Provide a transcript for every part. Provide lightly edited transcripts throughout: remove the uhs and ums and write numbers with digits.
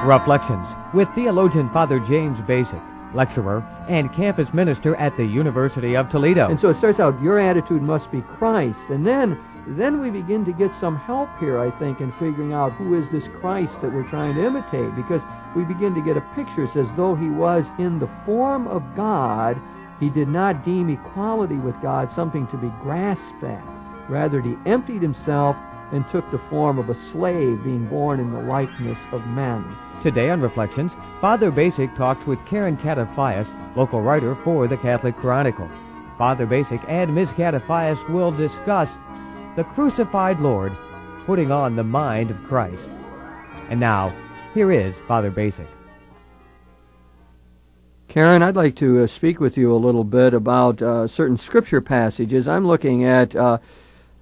Reflections with theologian Father James Bacik, lecturer and campus minister at the University of Toledo. And so it starts out, your attitude must be Christ. And then we begin to get some help here, I think, in figuring out who is this Christ that we're trying to imitate, because we begin to get a picture. It says, though he was in the form of God, he did not deem equality with God something to be grasped at. Rather, he emptied himself and took the form of a slave, being born in the likeness of men. Today on Reflections, Father Bacik talks with Karen Catafias, local writer for the Catholic Chronicle. Father Bacik and Ms. Catafias will discuss the crucified Lord putting on the mind of Christ. And now, here is Father Bacik. Karen, I'd like to speak with you a little bit about certain scripture passages. I'm looking at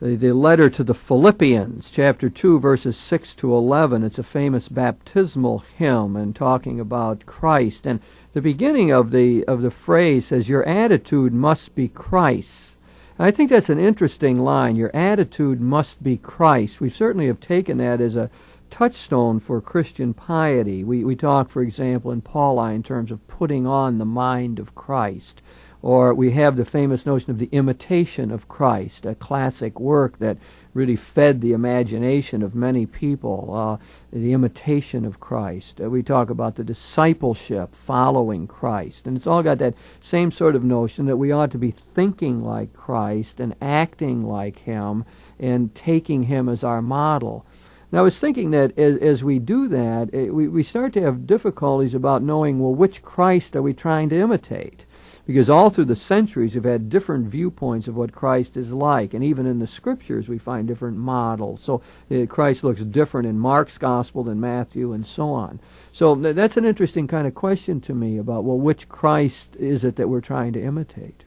the letter to the Philippians, chapter 2, verses 6 to 11. It's a famous baptismal hymn and talking about Christ. And the beginning of the phrase says, your attitude must be Christ. And I think that's an interesting line. Your attitude must be Christ. We certainly have taken that as a touchstone for Christian piety. We talk, for example, in Pauline terms of putting on the mind of Christ. Or we have the famous notion of the imitation of Christ, a classic work that really fed the imagination of many people, the imitation of Christ. We talk about the discipleship, following Christ. And it's all got that same sort of notion that we ought to be thinking like Christ and acting like him and taking him as our model. Now, I was thinking that as we do that, we start to have difficulties about knowing, well, which Christ are we trying to imitate? Because all through the centuries we've had different viewpoints of what Christ is like, and even in the Scriptures we find different models. So Christ looks different in Mark's Gospel than Matthew, and so on. So that's an interesting kind of question to me about, well, which Christ is it that we're trying to imitate?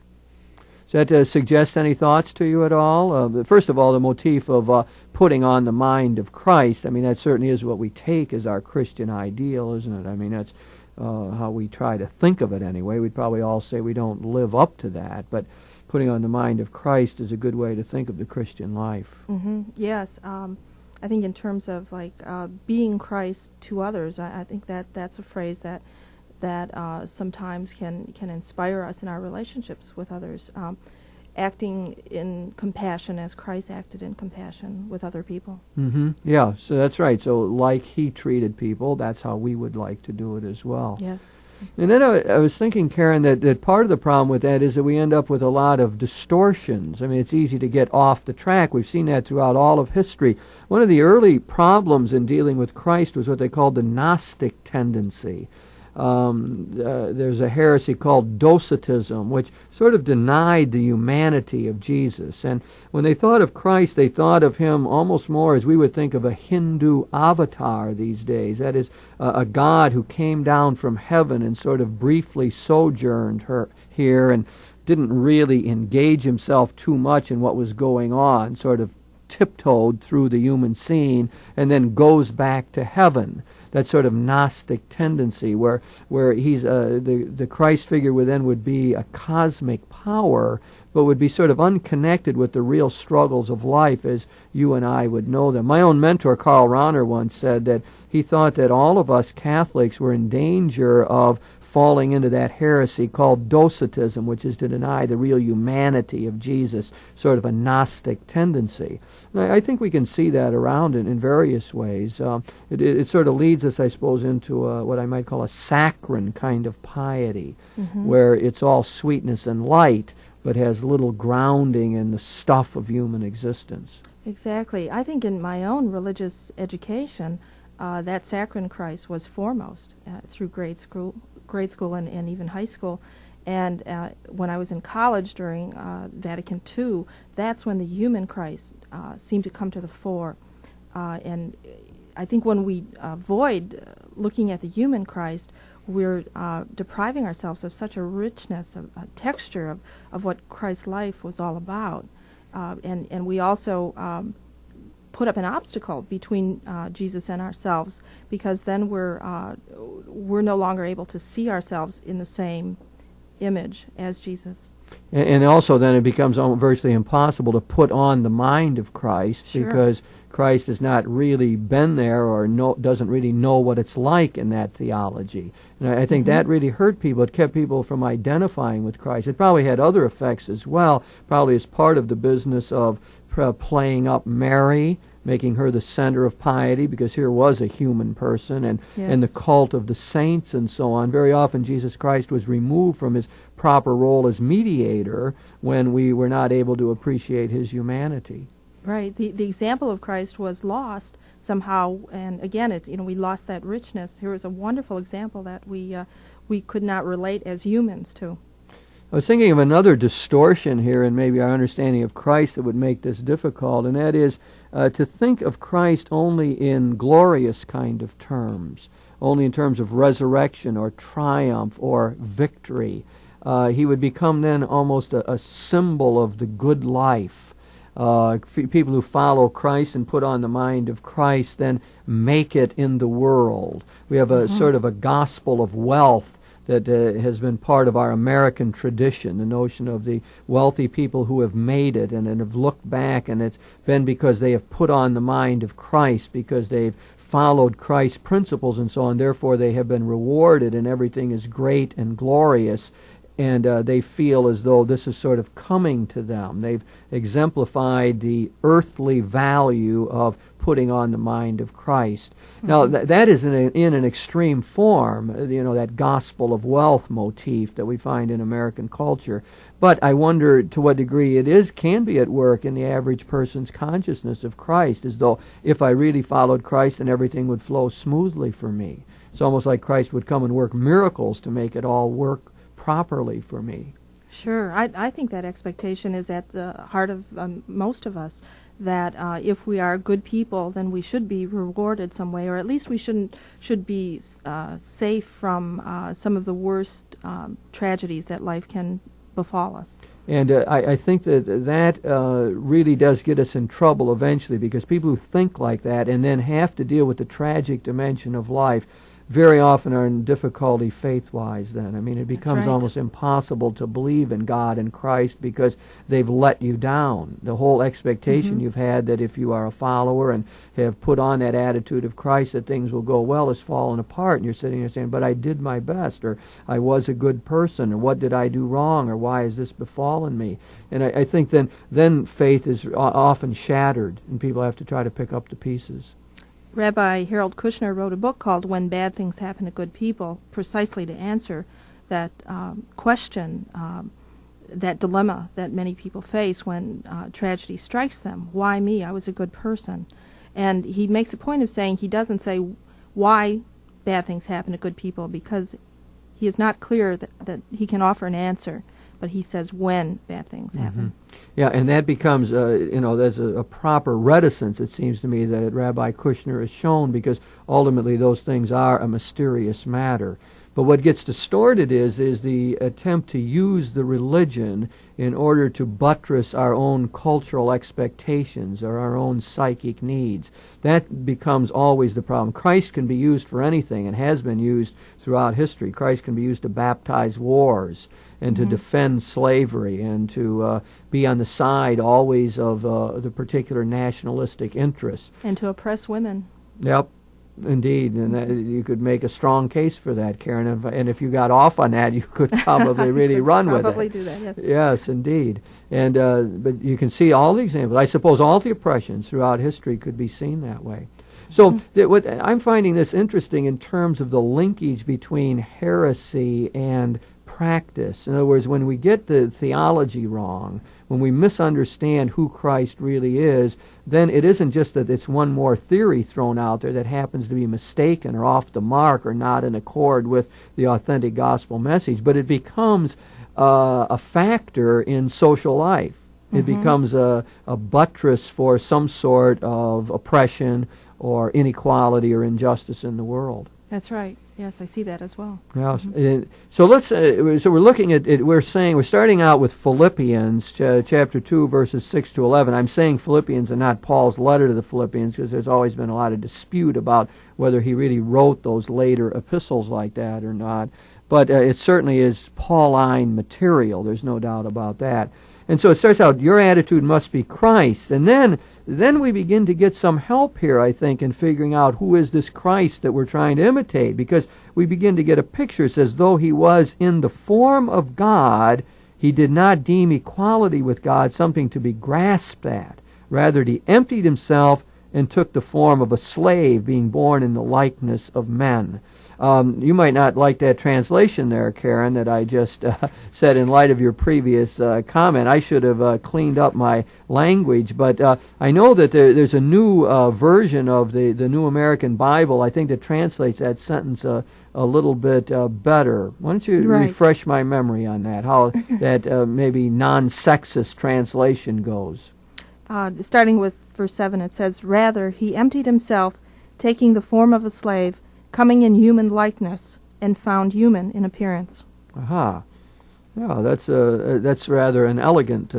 Does that suggest any thoughts to you at all? First of all, the motif of putting on the mind of Christ, I mean, that certainly is what we take as our Christian ideal, isn't it? I mean, that's how we try to think of it anyway. We'd probably all say we don't live up to that, but putting on the mind of Christ is a good way to think of the Christian life. Mm-hmm. Yes. I think in terms of being Christ to others, I think that's a phrase that sometimes can inspire us in our relationships with others, acting in compassion as Christ acted in compassion with other people. Mm-hmm. Yeah, so that's right. So like he treated people, that's how we would like to do it as well. Yes. And then I was thinking, Karen, that part of the problem with that is that we end up with a lot of distortions. I mean, it's easy to get off the track. We've seen that throughout all of history. One of the early problems in dealing with Christ was what they called the Gnostic tendency. There's a heresy called Docetism, which sort of denied the humanity of Jesus. And when they thought of Christ, they thought of him almost more as we would think of a Hindu avatar these days. That is, a God who came down from heaven and sort of briefly sojourned here and didn't really engage himself too much in what was going on, sort of tiptoed through the human scene and then goes back to heaven. That sort of Gnostic tendency where he's the Christ figure would be a cosmic power, but would be sort of unconnected with the real struggles of life as you and I would know them. My own mentor, Karl Rahner, once said that he thought that all of us Catholics were in danger of falling into that heresy called Docetism, which is to deny the real humanity of Jesus, sort of a Gnostic tendency. And I think we can see that around in various ways. It sort of leads us, I suppose, into what I might call a saccharine kind of piety, mm-hmm. where it's all sweetness and light, but has little grounding in the stuff of human existence. Exactly. I think in my own religious education, that saccharine Christ was foremost through grade school and even high school. And when I was in college during Vatican II, that's when the human Christ seemed to come to the fore. And I think when we avoid looking at the human Christ, we're depriving ourselves of such a richness, a texture of what Christ's life was all about. And we also put up an obstacle between Jesus and ourselves, because then we're no longer able to see ourselves in the same image as Jesus. And also then it becomes virtually impossible to put on the mind of Christ, sure. because Christ has not really been there or doesn't really know what it's like in that theology. And I think that really hurt people. It kept people from identifying with Christ. It probably had other effects as well, probably as part of the business of playing up Mary, making her the center of piety, because here was a human person, and the cult of the saints and so on. Very often Jesus Christ was removed from his proper role as mediator when we were not able to appreciate his humanity. Right. The example of Christ was lost somehow, and again, we lost that richness. Here was a wonderful example that we could not relate as humans to. I was thinking of another distortion here in maybe our understanding of Christ that would make this difficult, and that is to think of Christ only in glorious kind of terms, only in terms of resurrection or triumph or victory. He would become then almost a symbol of the good life. People who follow Christ and put on the mind of Christ then make it in the world. We have a sort of a gospel of wealth that has been part of our American tradition, the notion of the wealthy people who have made it and have looked back, and it's been because they have put on the mind of Christ, because they've followed Christ's principles and so on. Therefore, they have been rewarded, and everything is great and glorious, and they feel as though this is sort of coming to them. They've exemplified the earthly value of putting on the mind of Christ. Now, that is in an extreme form, that gospel of wealth motif that we find in American culture. But I wonder to what degree it can be at work in the average person's consciousness of Christ, as though if I really followed Christ, then everything would flow smoothly for me. It's almost like Christ would come and work miracles to make it all work properly for me. Sure. I think that expectation is at the heart of most of us, that if we are good people, then we should be rewarded some way, or at least we should be safe from some of the worst tragedies that life can befall us. And I think that really does get us in trouble eventually, because people who think like that and then have to deal with the tragic dimension of life very often are in difficulty faith-wise then. I mean, it becomes almost impossible to believe in God and Christ because they've let you down. The whole expectation you've had that if you are a follower and have put on that attitude of Christ that things will go well has fallen apart, and you're sitting there saying, but I did my best, or I was a good person, or what did I do wrong, or why has this befallen me? And I think then faith is often shattered, and people have to try to pick up the pieces. Rabbi Harold Kushner wrote a book called When Bad Things Happen to Good People, precisely to answer that question, that dilemma that many people face when tragedy strikes them. Why me? I was a good person. And he makes a point of saying he doesn't say why bad things happen to good people, because he is not clear that he can offer an answer, but he says when bad things happen. Yeah, and that becomes, there's a proper reticence, it seems to me, that Rabbi Kushner has shown, because ultimately those things are a mysterious matter. But what gets distorted is the attempt to use the religion in order to buttress our own cultural expectations or our own psychic needs. That becomes always the problem. Christ can be used for anything and has been used throughout history. Christ can be used to baptize wars and to defend slavery and to be on the side always of the particular nationalistic interests. And to oppress women. Yep. Indeed, and you could make a strong case for that, Karen. And if you got off on that, you could probably really run with it. Probably do that, yes. Yes, indeed. And but you can see all the examples. I suppose all the oppressions throughout history could be seen that way. So what I'm finding this interesting in terms of the linkage between heresy and practice. In other words, when we get the theology wrong, when we misunderstand who Christ really is, then it isn't just that it's one more theory thrown out there that happens to be mistaken or off the mark or not in accord with the authentic gospel message, but it becomes a factor in social life. It becomes a buttress for some sort of oppression or inequality or injustice in the world. That's right. Yes, I see that as well. Yes. So let's. So we're looking at it. We're starting out with Philippians chapter 2, verses 6 to 11. I'm saying Philippians and not Paul's letter to the Philippians because there's always been a lot of dispute about whether he really wrote those later epistles like that or not. But it certainly is Pauline material. There's no doubt about that. And so it starts out, your attitude must be Christ. And then we begin to get some help here, I think, in figuring out who is this Christ that we're trying to imitate, because we begin to get a picture. It says, though he was in the form of God, he did not deem equality with God something to be grasped at. Rather, he emptied himself and took the form of a slave, being born in the likeness of men. You might not like that translation there, Karen, that I just said in light of your previous comment. I should have cleaned up my language, but I know that there's a new version of the New American Bible, I think, that translates that sentence a little bit better. Why don't you refresh my memory on that, how that maybe non-sexist translation goes? Starting with verse 7, it says, "Rather, he emptied himself, taking the form of a slave, coming in human likeness, and found human in appearance." Aha. Yeah, that's rather an elegant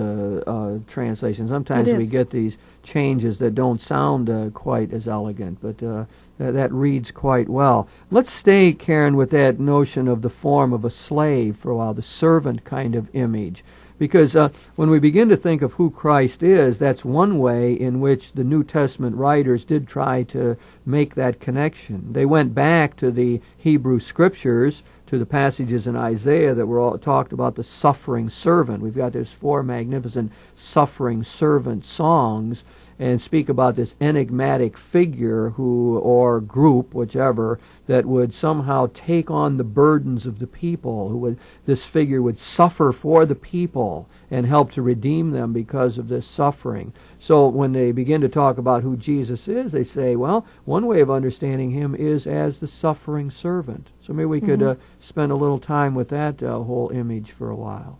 translation. Sometimes we get these changes that don't sound quite as elegant, but that reads quite well. Let's stay, Karen, with that notion of the form of a slave for a while, the servant kind of image. Because when we begin to think of who Christ is, that's one way in which the New Testament writers did try to make that connection. They went back to the Hebrew Scriptures, to the passages in Isaiah that were all talked about the suffering servant. We've got those 4 magnificent suffering servant songs, and speak about this enigmatic figure who, or group, whichever, that would somehow take on the burdens of the people. This figure would suffer for the people and help to redeem them because of this suffering. So when they begin to talk about who Jesus is, they say, well, one way of understanding him is as the suffering servant. So maybe we could spend a little time with that whole image for a while.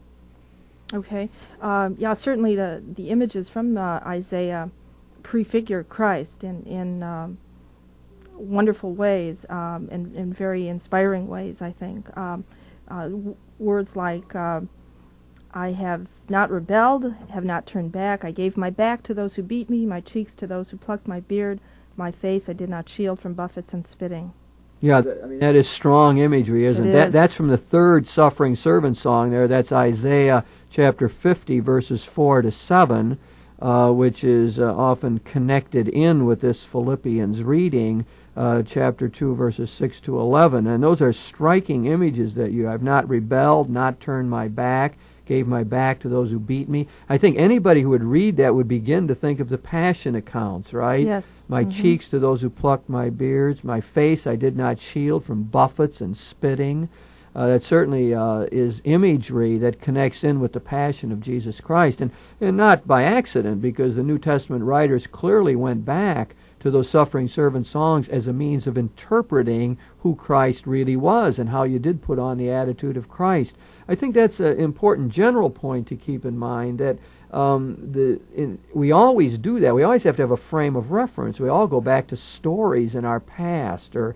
Okay. Yeah, certainly the images from Isaiah prefigure Christ in wonderful ways and very inspiring ways, I think. Words like, I have not rebelled, have not turned back. I gave my back to those who beat me, my cheeks to those who plucked my beard. My face I did not shield from buffets and spitting. Yeah, I mean, that is strong imagery, isn't it? That's from the 3rd suffering servant song there. That's Isaiah chapter 50, verses 4 to 7. Which is often connected in with this Philippians reading, chapter 2, verses 6 to 11. And those are striking images that I've not rebelled, not turned my back, gave my back to those who beat me. I think anybody who would read that would begin to think of the Passion accounts, right? Yes. My cheeks to those who plucked my beards, my face I did not shield from buffets and spitting. That certainly is imagery that connects in with the passion of Jesus Christ. And not by accident, because the New Testament writers clearly went back to those suffering servant songs as a means of interpreting who Christ really was and how you did put on the attitude of Christ. I think that's an important general point to keep in mind, that we always do that. We always have to have a frame of reference. We all go back to stories in our past, or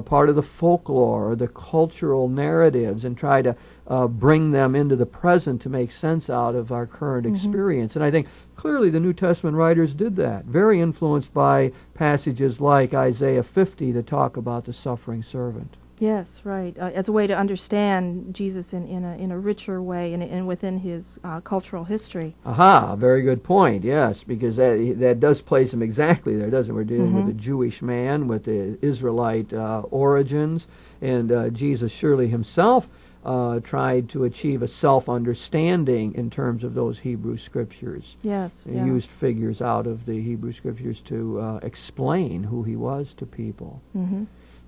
part of the folklore or the cultural narratives, and try to bring them into the present to make sense out of our current experience. And I think clearly the New Testament writers did that, very influenced by passages like Isaiah 50 that talk about the suffering servant. Yes, right. As a way to understand Jesus in a richer way and within his cultural history. Aha, very good point, yes, because that does place him exactly there, doesn't it? We're dealing with a Jewish man with the Israelite origins, and Jesus surely himself tried to achieve a self-understanding in terms of those Hebrew Scriptures. Yes. He used figures out of the Hebrew Scriptures to explain who he was to people.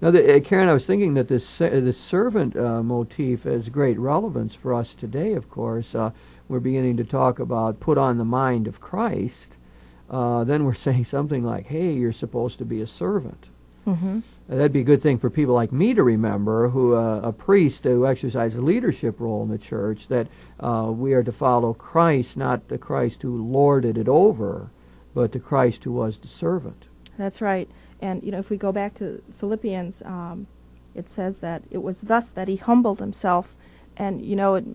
Now, Karen, I was thinking that this servant motif has great relevance for us today, of course. We're beginning to talk about put on the mind of Christ. Then we're saying something like, hey, you're supposed to be a servant. That'd be a good thing for people like me to remember, who a priest who exercises a leadership role in the church, that we are to follow Christ, not the Christ who lorded it over, but the Christ who was the servant. That's right. And, if we go back to Philippians, it says that it was thus that he humbled himself. And,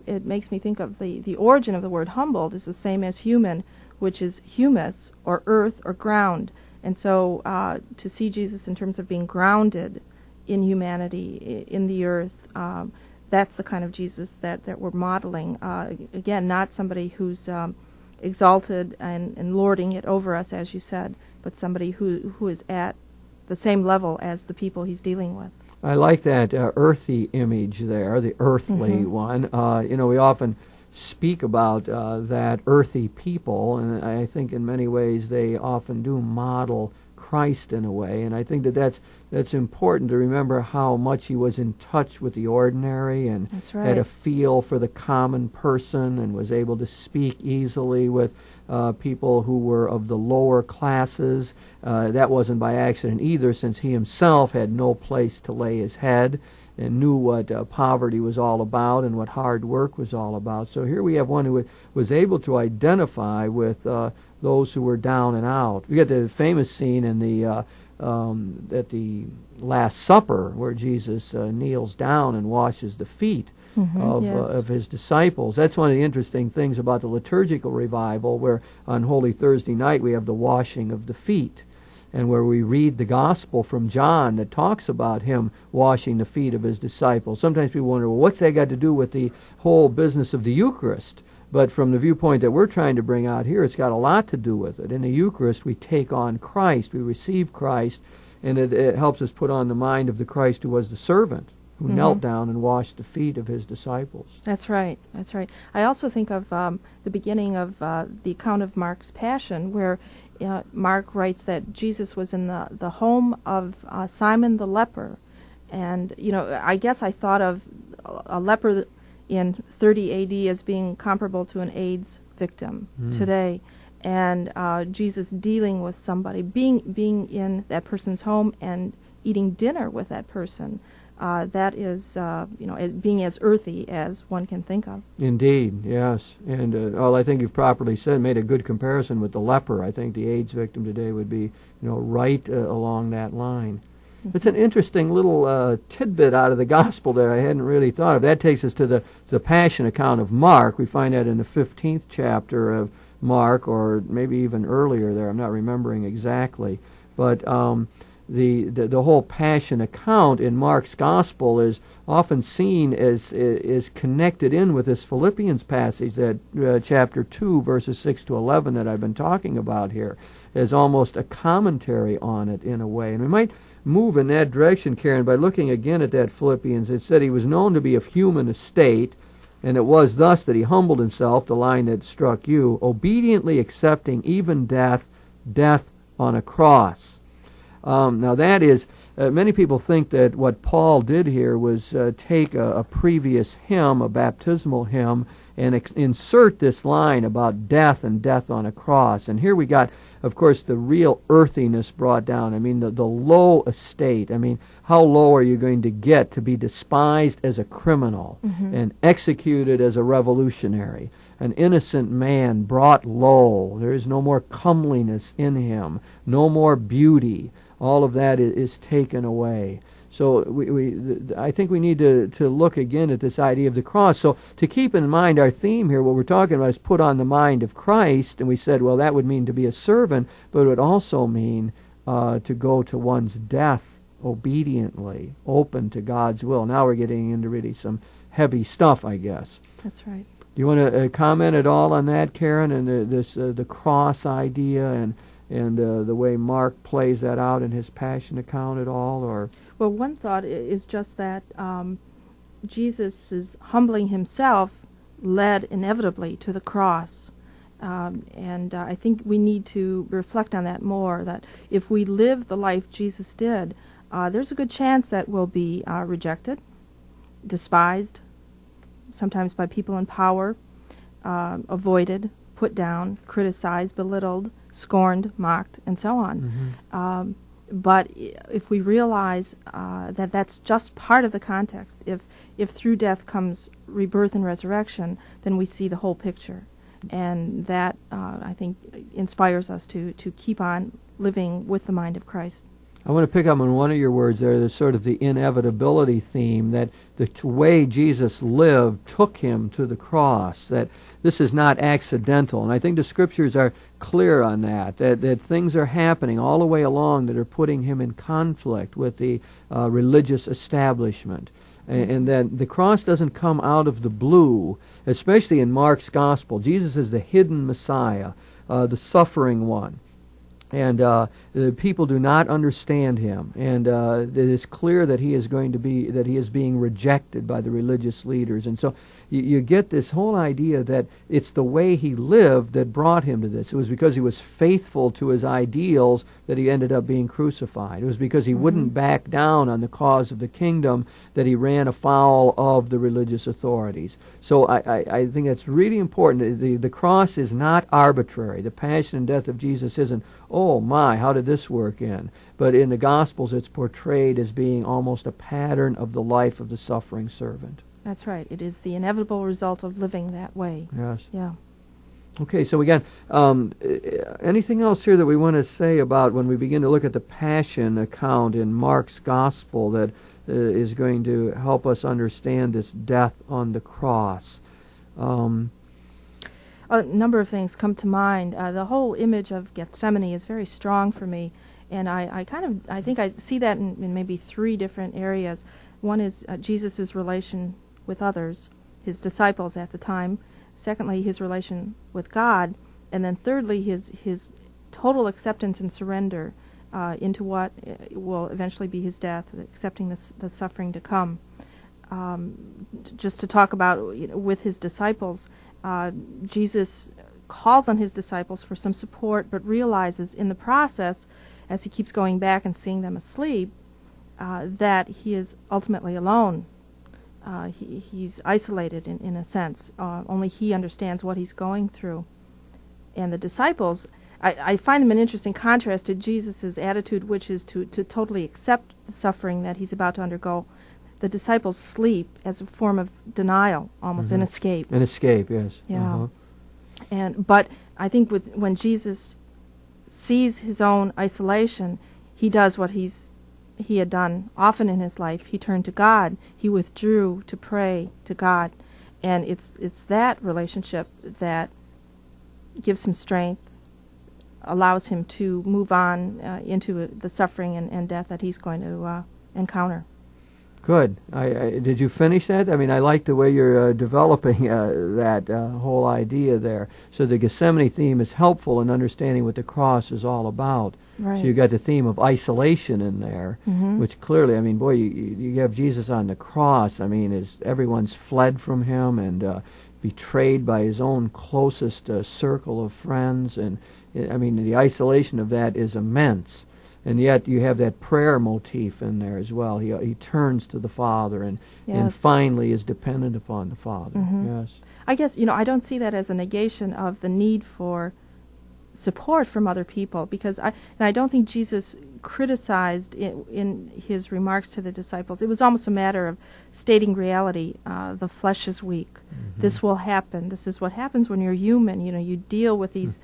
it makes me think of the origin of the word humbled is the same as human, which is humus, or earth, or ground. And so to see Jesus in terms of being grounded in humanity, in the earth, that's the kind of Jesus that we're modeling. Again, not somebody who's exalted and lording it over us, as you said, but somebody who is at the same level as the people he's dealing with. I like that earthy image there, the earthly one. We often speak about that earthy people, and I think in many ways they often do model Christ in a way, and I think that's important to remember how much he was in touch with the ordinary and had a feel for the common person and was able to speak easily with people who were of the lower classes. That wasn't by accident either, since he himself had no place to lay his head and knew what poverty was all about and what hard work was all about. So here we have one who was able to identify with those who were down and out. We get the famous scene in the at the Last Supper where Jesus kneels down and washes the feet of his disciples. That's one of the interesting things about the liturgical revival, where on Holy Thursday night we have the washing of the feet, and where we read the gospel from John that talks about him washing the feet of his disciples. Sometimes people wonder, well, what's that got to do with the whole business of the Eucharist? But from the viewpoint that we're trying to bring out here, it's got a lot to do with it. In the Eucharist, we take on Christ, we receive Christ, and it helps us put on the mind of the Christ who was the servant, who knelt down and washed the feet of his disciples. That's right, that's right. I also think of the beginning of the account of Mark's Passion, where Mark writes that Jesus was in the home of Simon the leper. And, I guess I thought of a leper in 30 A.D. as being comparable to an AIDS victim today, and Jesus dealing with somebody, being in that person's home and eating dinner with that person. That is, being as earthy as one can think of. Indeed, yes. And I think you've properly said, made a good comparison with the leper. I think the AIDS victim today would be, right along that line. It's an interesting little tidbit out of the gospel there I hadn't really thought of. That takes us to the Passion account of Mark. We find that in the 15th chapter of Mark, or maybe even earlier there. I'm not remembering exactly. But the whole Passion account in Mark's gospel is often seen as is connected in with this Philippians passage, that chapter 2, verses 6 to 11 that I've been talking about here, as almost a commentary on it in a way. And we might move in that direction, Karen, by looking again at that Philippians. It said he was known to be of human estate, and it was thus that he humbled himself, the line that struck you, obediently accepting even death on a cross. Now that is, many people think that what Paul did here was take a previous hymn, a baptismal hymn, and insert this line about death and death on a cross. And here we got, of course, the real earthiness brought down. I mean, the low estate. I mean, how low are you going to get to be despised as a criminal and executed as a revolutionary? An innocent man brought low. There is no more comeliness in him, no more beauty. All of that is taken away. So I think we need to look again at this idea of the cross. So to keep in mind our theme here, what we're talking about is put on the mind of Christ, and we said, well, that would mean to be a servant, but it would also mean to go to one's death obediently, open to God's will. Now we're getting into really some heavy stuff, I guess. That's right. Do you want to comment at all on that, Karen, and the cross idea and the way Mark plays that out in his Passion account at all, or? Well, one thought is just that Jesus' humbling himself led inevitably to the cross. And I think we need to reflect on that more, that if we live the life Jesus did, there's a good chance that we'll be rejected, despised, sometimes by people in power, avoided, put down, criticized, belittled, scorned, mocked, and so on. But if we realize that that's just part of the context, if through death comes rebirth and resurrection, then we see the whole picture. And that, I think, inspires us to keep on living with the mind of Christ. I want to pick up on one of your words there, the sort of the inevitability theme, that the way Jesus lived took him to the cross, that this is not accidental. And I think the Scriptures are clear on that things are happening all the way along that are putting him in conflict with the religious establishment. and that the cross doesn't come out of the blue, especially in Mark's Gospel. Jesus is the hidden Messiah, the suffering one. And the people do not understand him, and it is clear that he is being rejected by the religious leaders. And so you get this whole idea that it's the way he lived that brought him to this. It was because he was faithful to his ideals that he ended up being crucified. It was because he wouldn't back down on the cause of the kingdom that he ran afoul of the religious authorities. So I think that's really important. The cross is not arbitrary. The passion and death of Jesus isn't, oh my, how did this work in? But in the Gospels it's portrayed as being almost a pattern of the life of the suffering servant. That's right. It is the inevitable result of living that way. Yes. Yeah. Okay, so again, anything else here that we want to say about when we begin to look at the Passion account in Mark's Gospel that is going to help us understand this death on the cross? A number of things come to mind. The whole image of Gethsemane is very strong for me, and I think I see that in maybe three different areas. One is Jesus' relation with others, his disciples at the time. Secondly, his relation with God, and then thirdly, his total acceptance and surrender into what will eventually be his death, accepting the suffering to come. Just to talk about with his disciples, Jesus calls on his disciples for some support, but realizes in the process, as he keeps going back and seeing them asleep, that he is ultimately alone. He's isolated in a sense. Only he understands what he's going through. And the disciples, I find them an interesting contrast to Jesus' attitude, which is to totally accept the suffering that he's about to undergo. The disciples sleep as a form of denial, almost an escape. An escape, yes. Yeah. But I think when Jesus sees his own isolation, he does what he had done often in his life. He turned to God. He withdrew to pray to God. And it's that relationship that gives him strength, allows him to move on into the suffering and death that he's going to encounter. Good. Did you finish that? I mean, I like the way you're developing that whole idea there. So the Gethsemane theme is helpful in understanding what the cross is all about. Right. So you got the theme of isolation in there, which clearly, I mean, boy, you have Jesus on the cross. I mean, everyone's fled from him and betrayed by his own closest circle of friends, and I mean, the isolation of that is immense. And yet you have that prayer motif in there as well. He turns to the Father and finally is dependent upon the Father. Yes. I guess, I don't see that as a negation of the need for support from other people, because I don't think Jesus criticized in his remarks to the disciples. It was almost a matter of stating reality. The flesh is weak. This will happen. This is what happens when you're human. You deal with these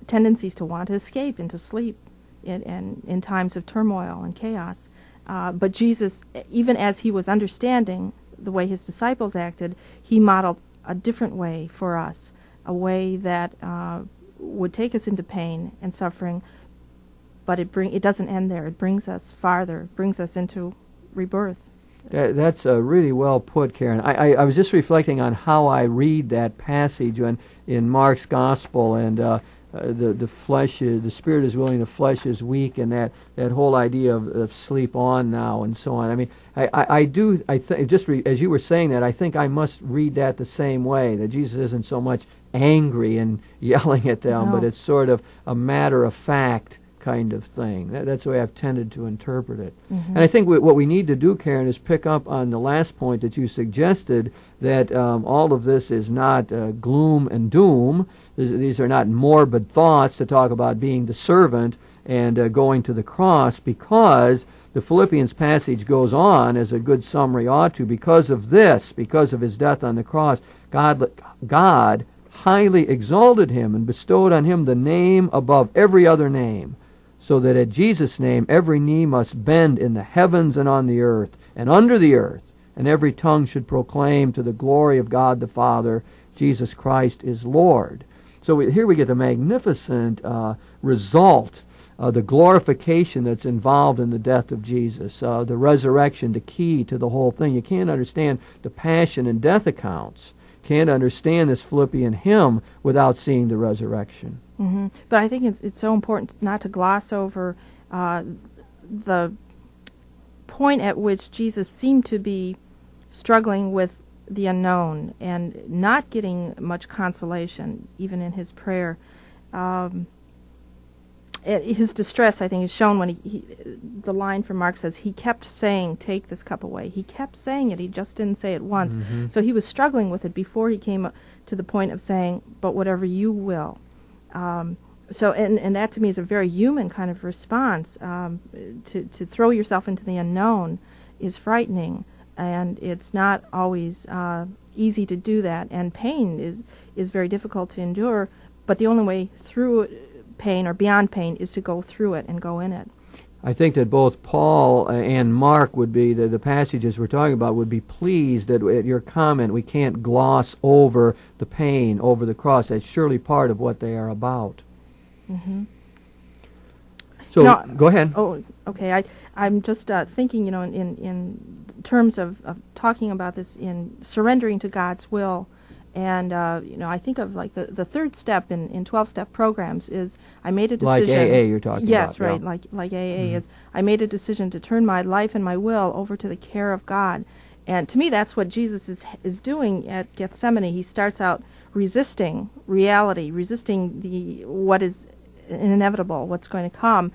tendencies to want to escape and to sleep in times of turmoil and chaos. But Jesus, even as he was understanding the way his disciples acted, he modeled a different way for us, a way that would take us into pain and suffering, but it doesn't end there. It brings us farther, brings us into rebirth. That's really well put, Karen. I was just reflecting on how I read that passage in Mark's Gospel, and the spirit is willing, the flesh is weak, and that whole idea of sleep on now and so on. I mean, I think as you were saying that, I think I must read that the same way, that Jesus isn't so much angry and yelling at them, but it's sort of a matter of fact kind of thing. That's the way I've tended to interpret it. And I think what we need to do, Karen, is pick up on the last point that you suggested, that all of this is not gloom and doom. These are not morbid thoughts to talk about being the servant and going to the cross, because the Philippians passage goes on, as a good summary ought to, because of his death on the cross, God highly exalted him and bestowed on him the name above every other name, so that at Jesus' name every knee must bend in the heavens and on the earth and under the earth, and every tongue should proclaim to the glory of God the Father, Jesus Christ is Lord. So here we get a magnificent result the glorification that's involved in the death of Jesus, the resurrection, the key to the whole thing. You can't understand the passion and death accounts, can't understand this Philippian hymn without seeing the resurrection. Mm-hmm. But I think it's so important not to gloss over the point at which Jesus seemed to be struggling with the unknown and not getting much consolation, even in his prayer. His distress, I think, is shown when the line from Mark says, he kept saying, "Take this cup away." He kept saying it. He just didn't say it once. Mm-hmm. So he was struggling with it before he came to the point of saying, "But whatever you will." So that to me is a very human kind of response. To throw yourself into the unknown is frightening, and it's not always easy to do that. And pain is very difficult to endure. But the only way through pain or beyond pain is to go through it and go in it. I think that both Paul and Mark would be, the passages we're talking about, would be pleased at your comment. We can't gloss over the pain, over the cross. That's surely part of what they are about. Mm-hmm. So, go ahead. Oh, okay. I'm just thinking, in terms of talking about this in surrendering to God's will. And, I think of like the third step in 12-step programs is I made a decision. Like AA you're talking about. Yes, right, yeah. like AA is I made a decision to turn my life and my will over to the care of God. And to me that's what Jesus is doing at Gethsemane. He starts out resisting reality, resisting what is inevitable, what's going to come.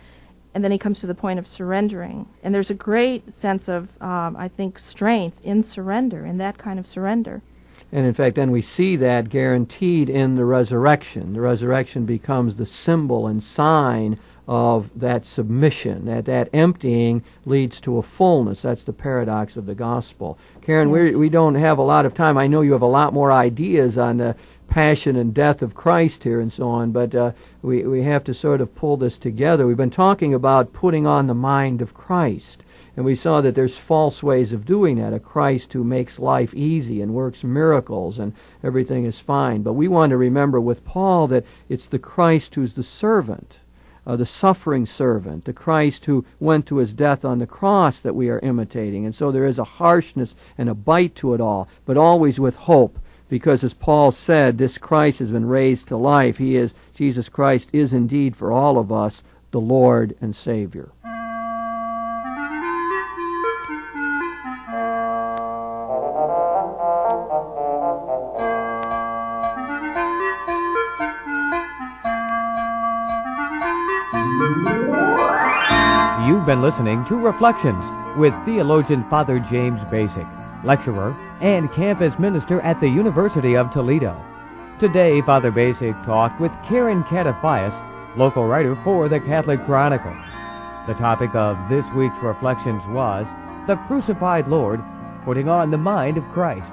And then he comes to the point of surrendering. And there's a great sense of, I think, strength in surrender, in that kind of surrender. And in fact, then we see that guaranteed in the resurrection. The resurrection becomes the symbol and sign of that submission, that emptying leads to a fullness. That's the paradox of the gospel. Karen, yes. we don't have a lot of time. I know you have a lot more ideas on the passion and death of Christ here and so on, but we have to sort of pull this together. We've been talking about putting on the mind of Christ. And we saw that there's false ways of doing that, a Christ who makes life easy and works miracles and everything is fine. But we want to remember with Paul that it's the Christ who's the servant, the suffering servant, the Christ who went to his death on the cross that we are imitating. And so there is a harshness and a bite to it all, but always with hope. Because as Paul said, this Christ has been raised to life. Jesus Christ is indeed for all of us the Lord and Savior. You've been listening to Reflections with theologian Father James Bacik, lecturer and campus minister at the University of Toledo. Today, Father Bacik talked with Karen Catafias, local writer for the Catholic Chronicle. The topic of this week's Reflections was the Crucified Lord, putting on the mind of Christ.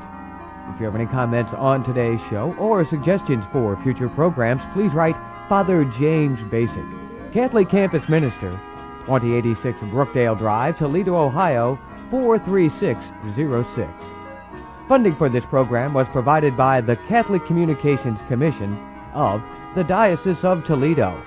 If you have any comments on today's show or suggestions for future programs, please write Father James Bacik, Catholic Campus Minister, 2086 Brookdale Drive, Toledo, Ohio, 43606. Funding for this program was provided by the Catholic Communications Commission of the Diocese of Toledo.